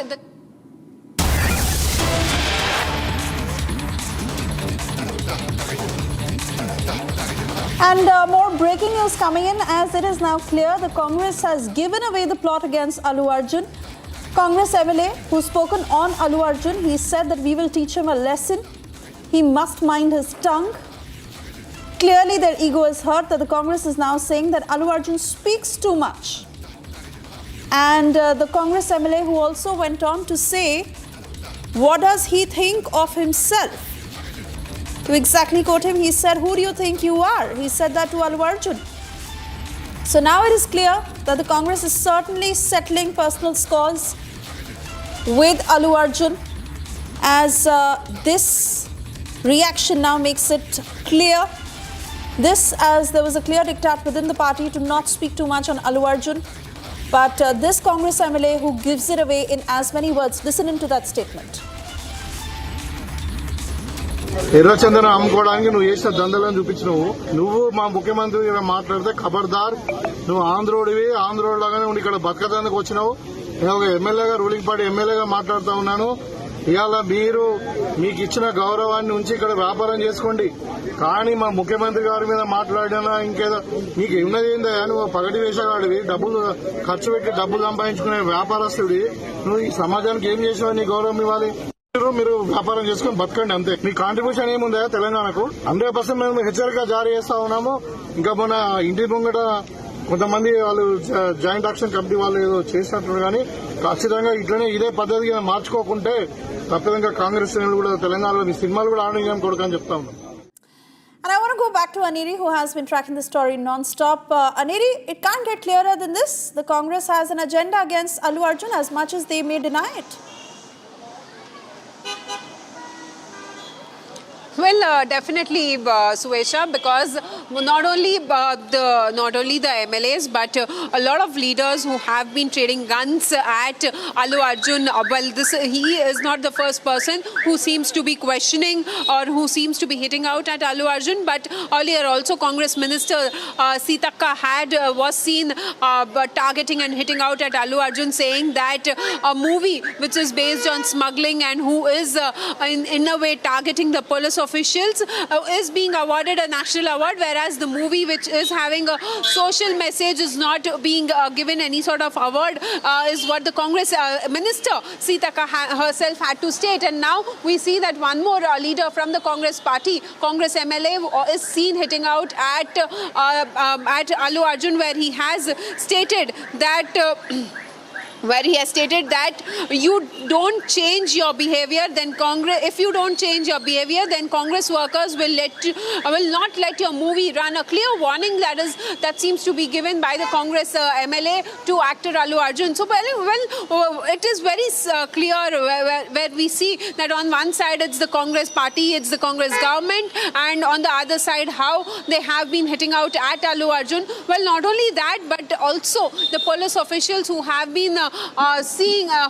the And more breaking news coming in, as it is now clear the Congress has given away the plot against Allu Arjun. Congress MLA who's spoken on Allu Arjun, he said that we will teach him a lesson. He must mind his tongue. Clearly their ego is hurt that the Congress is now saying that Allu Arjun speaks too much. And the Congress MLA who also went on to say, what does he think of himself? To exactly quote him, he said, who do you think you are? He said that to Allu Arjun. So now it is clear that the Congress is certainly settling personal scores with Allu Arjun, as this reaction now makes it clear. This, as there was a clear diktat within the party to not speak too much on Allu Arjun. But this Congress MLA who gives it away in as many words, listen into that statement. ఎర్రచందనం అమ్ముకోవడానికి నువ్వు చేసిన దందలను చూపించినావు. నువ్వు మా ముఖ్యమంత్రి మాట్లాడితే ఖబర్దార్, నువ్వు ఆంధ్రోడివి, ఆంధ్రోడ్లాగానే ఉండి ఇక్కడ బతకడానికి వచ్చినావు. నేను ఒక ఎమ్మెల్యేగా, రూలింగ్ పార్టీ ఎమ్మెల్యేగా మాట్లాడుతూ ఉన్నాను. ఇవాళ మీకు ఇచ్చిన గౌరవాన్ని ఉంచి ఇక్కడ వ్యాపారం చేసుకోండి. కానీ మా ముఖ్యమంత్రి గారి మీద మాట్లాడినా ఇంకేదో నీకు ఉన్నది ఏందా? నువ్వు పగటి వేషగాడివి, డబ్బులు ఖర్చు పెట్టి డబ్బులు సంపాదించుకునే వ్యాపారస్తుడి. నువ్వు ఈ సమాజానికి ఏం చేసావు? నీ గౌరవం ఇవ్వాలి. మీరు వ్యాపారం చేసుకుని బతకండి అంతే. మీ కాంట్రిబ్యూషన్ ఏముందా తెలంగాణకు? 100% మేము హెచ్చరిక జారీ చేస్తా ఉన్నాము. ఇంకా మొన్న ఇంటి ముంగట కొంతమంది వాళ్ళు జాయింట్ యాక్షన్ కమిటీ వాళ్ళు ఏదో చేసినట్టు, కానీ ఖచ్చితంగా ఇట్లనే ఇదే పద్ధతిగా మార్చుకోకుంటే తప్పదంగా కాంగ్రెస్ కూడా తెలంగాణలో మీ సినిమాలు కూడా ఆడడం కొడుకని చెప్తా ఉన్నాం. And I want to go back to Aneri, who has been tracking the story non-stop. Aneri, it can't get clearer than this. The Congress has an agenda against Allu Arjun, as much as they may deny it. Well, definitely, Suesha, because not only the MLAs, but a lot of leaders who have been trading guns at Allu Arjun. Well, he is not the first person who seems to be questioning or who seems to be hitting out at Allu Arjun. But earlier, also Congress Minister Sitaka was seen targeting and hitting out at Allu Arjun, saying that a movie which is based on smuggling and who is in a way targeting the police officials is being awarded a national award, whereas the movie which is having a social message is not being given any sort of award, is what the Congress Minister Sitaka herself had to state. And now we see that one more leader from the Congress party, Congress MLA, is seen hitting out at Allu Arjun, where he has stated that you don't change your behavior, then if you don't change your behavior, then Congress workers will not let your movie run. A clear warning that seems to be given by the Congress MLA to actor Allu Arjun. So it is very clear where we see that on one side it's the Congress party, it's the Congress government, and on the other side how they have been hitting out at Allu Arjun. Well, not only that, but also the police officials who have been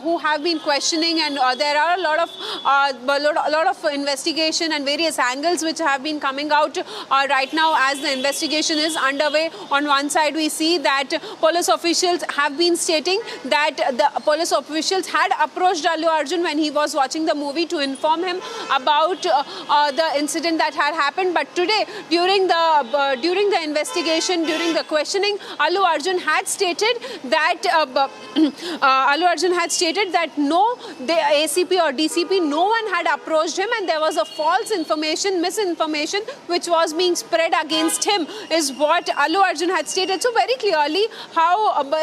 who have been questioning, and there are a lot of investigation and various angles which have been coming out right now as the investigation is underway. On one side, we see that police officials have been stating that the police officials had approached Allu Arjun when he was watching the movie to inform him about the incident that had happened. But today, during the investigation, during the questioning, Allu Arjun had stated that no, the ACP or DCP, no one had approached him, and there was a false misinformation which was being spread against him, is what Allu Arjun had stated. So very clearly how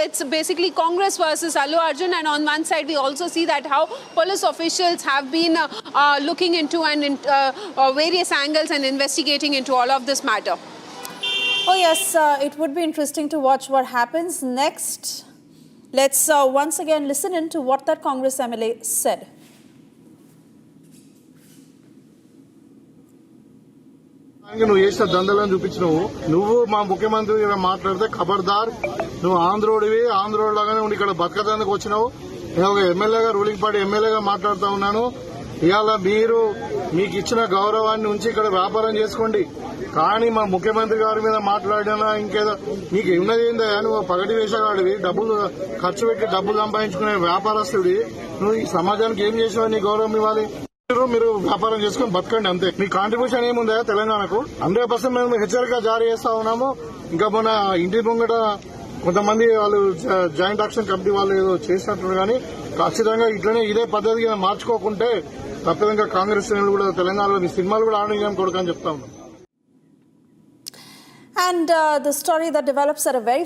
it's basically Congress versus Allu Arjun, and on one side we also see that how police officials have been looking into various angles and investigating into all of this matter. Oh yes, it would be interesting to watch what happens next. Let's once again listen in to what that Congress MLA said. నువ్వు చేసిన దందలను చూపించినావు. నువ్వు మా ముఖ్యమంత్రి మాట్లాడితే ఖబర్దార్, నువ్వు ఆంధ్రోడివి, ఆంధ్రోడ్లాగానే ఉండి ఇక్కడ బతకడానికి వచ్చినావు. నేను ఒక ఎమ్మెల్యేగా, రూలింగ్ పార్టీ ఎమ్మెల్యేగా మాట్లాడుతూ ఉన్నాను. ఇవాళ మీకు ఇచ్చిన గౌరవాన్ని ఉంచి ఇక్కడ వ్యాపారం చేసుకోండి. కానీ మా ముఖ్యమంత్రి గారి మీద మాట్లాడినా ఇంకేదో నీకు ఉన్నది ఏందా? నువ్వు పగటి వేషగాడివి, డబ్బులు ఖర్చు పెట్టి డబ్బులు సంపాదించుకునే వ్యాపారస్తుడి. నువ్వు ఈ సమాజానికి ఏం చేసినావు, నీ గౌరవం ఇవ్వాలి. మీరు వ్యాపారం చేసుకుని బతకండి అంతే. మీ కాంట్రిబ్యూషన్ ఏముందా తెలంగాణకు? 100% మేము హెచ్చరిక జారీ చేస్తా ఉన్నాము. ఇంకా మొన్న ఇంటి ముంగట కొంతమంది వాళ్ళు జాయింట్ యాక్షన్ కమిటీ వాళ్ళు ఏదో చేసినట్టు, కానీ ఖచ్చితంగా ఇట్లనే ఇదే పద్ధతి మార్చుకోకుంటే తప్పదంగా కాంగ్రెస్ శ్రేణులు కూడా తెలంగాణలో మీ సినిమాలు కూడా ఆడడం కొడుకు అని చెప్తా ఉన్నాం. And the story that develops at a very